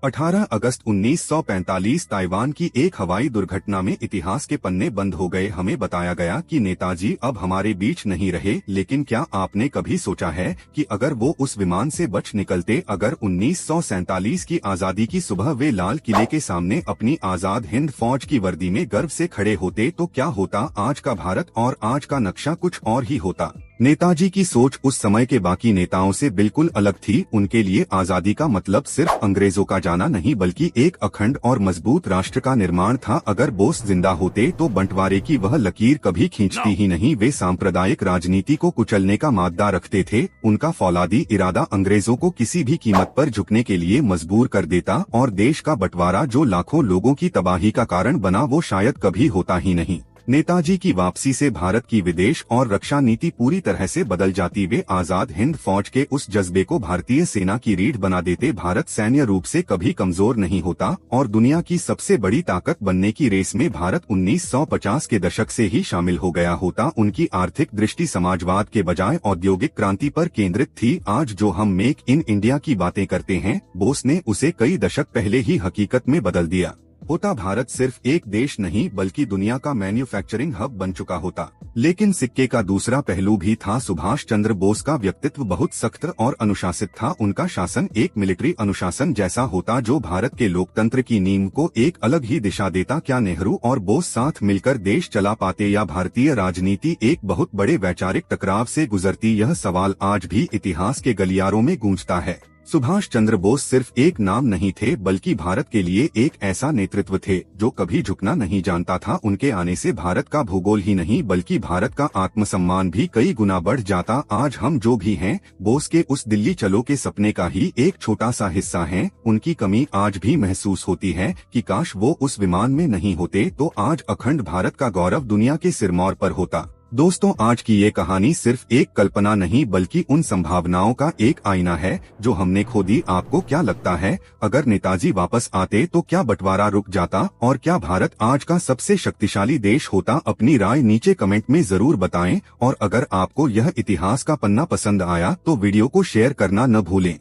18 अगस्त 1945 Taiwan की एक हवाई दुर्घटना में इतिहास के पन्ने बंद हो गए। हमें बताया गया कि नेताजी अब हमारे बीच नहीं रहे, लेकिन क्या आपने कभी सोचा है कि अगर वो उस विमान से बच निकलते, अगर 1947 की आज़ादी की सुबह वे लाल किले के सामने अपनी आज़ाद हिंद फौज की वर्दी में गर्व से खड़े होते, तो क्या होता? आज का भारत और आज का नक्शा कुछ और ही होता। नेताजी की सोच उस समय के बाकी नेताओं से बिल्कुल अलग थी। उनके लिए आज़ादी का मतलब सिर्फ अंग्रेजों का जाना नहीं, बल्कि एक अखंड और मजबूत राष्ट्र का निर्माण था। अगर बोस जिंदा होते तो बंटवारे की वह लकीर कभी खींचती ही नहीं। वे सांप्रदायिक राजनीति को कुचलने का मादा रखते थे। उनका फौलादी इरादा अंग्रेजों को किसी भी कीमत पर झुकने के लिए मजबूर कर देता, और देश का बंटवारा जो लाखों लोगों की तबाही का कारण बना, वो शायद कभी होता ही नहीं। नेताजी की वापसी से भारत की विदेश और रक्षा नीति पूरी तरह से बदल जाती। वे आज़ाद हिंद फौज के उस जज्बे को भारतीय सेना की रीढ़ बना देते। भारत सैन्य रूप से कभी कमजोर नहीं होता और दुनिया की सबसे बड़ी ताकत बनने की रेस में भारत 1950 के दशक से ही शामिल हो गया होता। उनकी आर्थिक दृष्टि समाजवाद के बजाय औद्योगिक क्रांति पर केंद्रित थी। आज जो हम मेक इन इंडिया की बातें करते हैं, बोस ने उसे कई दशक पहले ही हकीकत में बदल दिया होता। भारत सिर्फ एक देश नहीं बल्कि दुनिया का मैन्युफैक्चरिंग हब बन चुका होता। लेकिन सिक्के का दूसरा पहलू भी था। सुभाष चंद्र बोस का व्यक्तित्व बहुत सख्त और अनुशासित था। उनका शासन एक मिलिट्री अनुशासन जैसा होता, जो भारत के लोकतंत्र की नींव को एक अलग ही दिशा देता। क्या नेहरू और बोस साथ मिलकर देश चला पाते, या भारतीय राजनीति एक बहुत बड़े वैचारिक टकराव से गुजरती? यह सवाल आज भी इतिहास के गलियारों में गूंजता है। सुभाष चंद्र बोस सिर्फ एक नाम नहीं थे, बल्कि भारत के लिए एक ऐसा नेतृत्व थे जो कभी झुकना नहीं जानता था। उनके आने से भारत का भूगोल ही नहीं बल्कि भारत का आत्मसम्मान भी कई गुना बढ़ जाता। आज हम जो भी हैं, बोस के उस दिल्ली चलो के सपने का ही एक छोटा सा हिस्सा हैं। उनकी कमी आज भी महसूस होती है कि काश वो उस विमान में नहीं होते, तो आज अखंड भारत का गौरव दुनिया के सिरमौर पर होता। दोस्तों, आज की ये कहानी सिर्फ एक कल्पना नहीं बल्कि उन संभावनाओं का एक आईना है जो हमने खो दी। आपको क्या लगता है, अगर नेताजी वापस आते तो क्या बंटवारा रुक जाता, और क्या भारत आज का सबसे शक्तिशाली देश होता? अपनी राय नीचे कमेंट में जरूर बताएं, और अगर आपको यह इतिहास का पन्ना पसंद आया तो वीडियो को शेयर करना न भूलें।